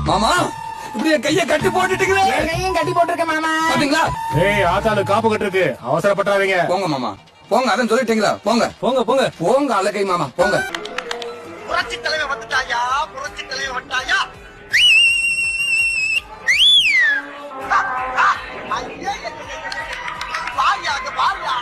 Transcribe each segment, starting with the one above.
மாமா இப்படி கைய கட்டி போட்டுட்டீங்களே. கையும் கட்டி போட்டிருக்கேன் மாமா. பாத்தீங்களா? ஏய் ஆத்தாளு காப்பு கட்டிருக்கு, அவசரப்பட்டாதீங்க. போங்க மாமா போங்க, அதான் சொல்லிட்டீங்களா. போங்க போங்க போங்க போங்க அழகை மாமா போங்க. புரட்சி தலைவர் வந்துட்டாயா, புரட்சி தலைவர் வந்துட்டாயா. பாரியா அங்க பாரியா,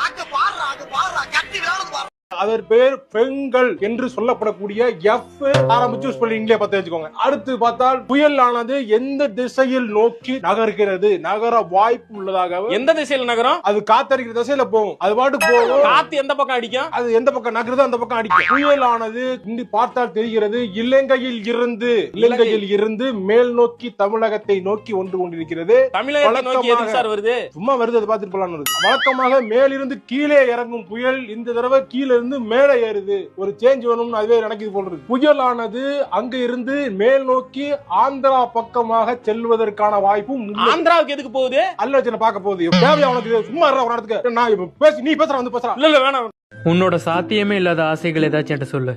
அங்க பாடுறா அங்க பாடுறா, கட்டி விளையாடுது பாரு. அதன் பேர் பெண்கள் என்று சொல்லப்படக்கூடிய எஃப் ஆரம்பிச்சு ஸ்பெல்லிங்லயே பார்த்து வச்சுக்கோங்க. அடுத்து பார்த்தால் புயல் ஆனது எந்த திசையில் நோக்கி நகர்கிறது, நகர வாய்ப்பு உள்ளதாக. எந்த திசையில நகரம்? அது காத்தடிக்கிற திசையில போகும், அது பாட்டு போகும். காத்து எந்த பக்கம் அடிக்கும்? அது எந்த பக்கம் நகருதோ அந்த பக்கம் அடிக்கும். புயல் ஆனது இங்கு பார்த்தால் தெரிகிறது இலங்கையில் இருந்து மேல் நோக்கி தமிழகத்தை நோக்கி ஒன்று கொண்டிருக்கிறது. தமிழகத்தை நோக்கி எதுக்கு சார் வருது? சும்மா வருது, அதை பார்த்துட்டு போலாம். வழக்கமாக மேலிருந்து கீழே இறங்கும் புயல் இந்த தடவை கீழே இருந்து மேலே ஏறுது. ஒரு சேஞ்ச் வேணும்னு அதுவே நினைக்குது போல இருக்கு. புயலானது அங்க இருந்து மேல் நோக்கி ஆந்திரா பக்கமாக செல்வதற்கான வாய்ப்பும். ஆந்திராவுக்கு எதுக்கு போகுது? அல்ல பார்க்க போகுது. தேவையா உனக்கு? சும்மா ஒரு இடத்துக்கு நான் பேசி நீ பேசுற வந்து பேசுற. இல்ல வேணாம். உன்னோட சாத்தியமே இல்லாத ஆசைகள் ஏதாச்சும் என்கிட்ட சொல்லு.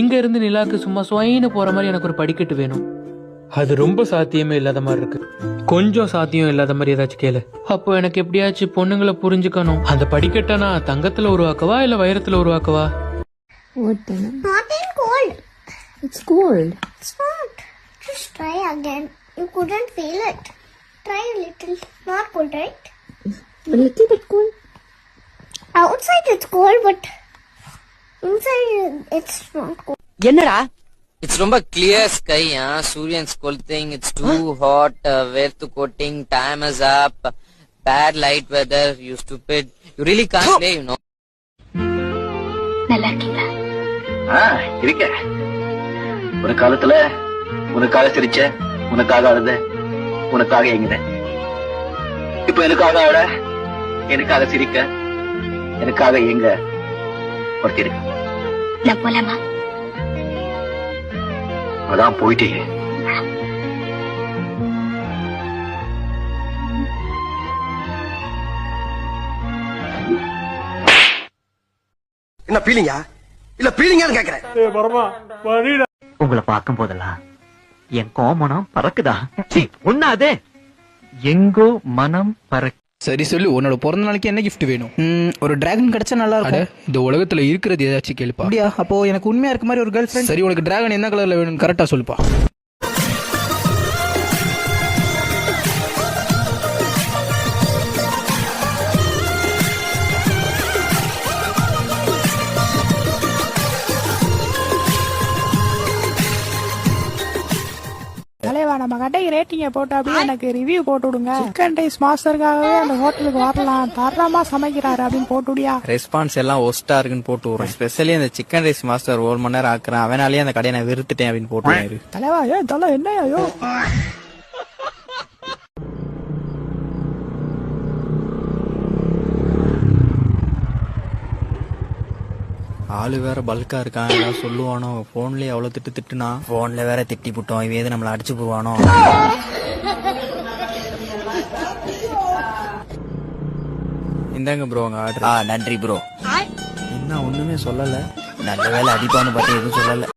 இங்க இருந்து நிலாக்கு சும்மா சுவைன்னு போற மாதிரி எனக்கு ஒரு படிக்கட்டு வேணும். அது ரொம்ப சாத்தியமே இல்லாத மாதிரி இருக்கு. கொஞ்சம் சாத்தியம் இல்லாத மாதிரி ஏதாச்சும் கேளு. அப்போ எனக்கு எப்படியாச்சும் பொண்ணுங்களை புரிஞ்சுக்கணும். அந்த படிக்கட்டை நான் தங்கத்துல உருவாக்கவா இல்ல வைரத்துல உருவாக்கவா? Hot and cold. It's cold. It's not. Just try again. You couldn't feel it. Try a little. Not cold, right? A little bit cold. Outside it's cold, but inside it's not cold. என்னடா? It's ரொம்ப clear sky, Suryan's colting, it's too hot, weather coating, time is up, bad light weather, you stupid. You really can't play, you know. நல்லா இருக்கீங்களா? இருக்க. ஒரு காலத்துல உனக்காக சிரிச்ச, உனக்காக அழுத, உனக்காக எங்குத. இப்ப எனக்காக அழ, எனக்காக சிரிக்க, எனக்காக எங்க ஒருத்தி இருக்கு. நான் போலாமா? அதான் போயிட்டீங்க. என்ன பீலிங்கா இல்ல பீலிங்கான்னு கேக்குறேன். உங்களை பார்க்கும் போதெல்லாம் என் கோமனம் பறக்குதா? ஒண்ணாதே எங்கோ மனம் பறக்கு. சரி சொல்லு, உன்னோட பிறந்த நாளைக்கு என்ன கிஃப்ட் வேணும்? ஒரு டிராகன் கிடைச்சா நல்லா இருக்கும். இந்த உலகத்துல இருக்கிறது ஏதாச்சும் கேளுப்பா. அப்படியா? அப்போ எனக்கு உண்மையா இருக்க மாதிரி ஒரு கேர்ள் ஃப்ரெண்ட். சரி, உனக்கு டிராகன் என்ன கலர்ல வேணும் கரெக்டா சொல்லுப்பா. தலைவா, நம்ம கடைக்கு ரேட்டிங்க போட்டு அப்படியே எனக்கு ரிவ்யூ போட்டு விடுங்க. சிக்கன் ரைஸ் மாஸ்டருக்காகவே அந்த ஹோட்டலுக்கு வரலாம், தரமா சமைக்கிறாரு அப்படின்னு போட்டு விடியா. ரெஸ்பான்ஸ் எல்லாம் ஒஸ்டா இருக்குன்னு போட்டு விடுறேன். ஸ்பெஷலி அந்த சிக்கன் ரைஸ் மாஸ்டர் 1 மணி நேரம் ஆக்குறேன், அவனாலேயே அந்த கடையை நான் வெறுத்துட்டேன் அப்படின்னு போட்டு. தலைவா ஏன் தொலை என்னையோ. ஆளு வேற பல்கா இருக்கான், ஏதாவது சொல்லுவானோ. போன்லயே அவ்வளவு திட்டுனா, போன்ல வேற திட்டி புட்டோம், இவன் எது நம்மள அடிச்சு போவானோ. இந்தாங்க ப்ரோ உங்க ஆர்டர். நன்றி ப்ரோ. என்ன ஒண்ணுமே சொல்லல. நல்ல வேலை அடிப்பான்னு பார்த்து எதுவும் சொல்லல.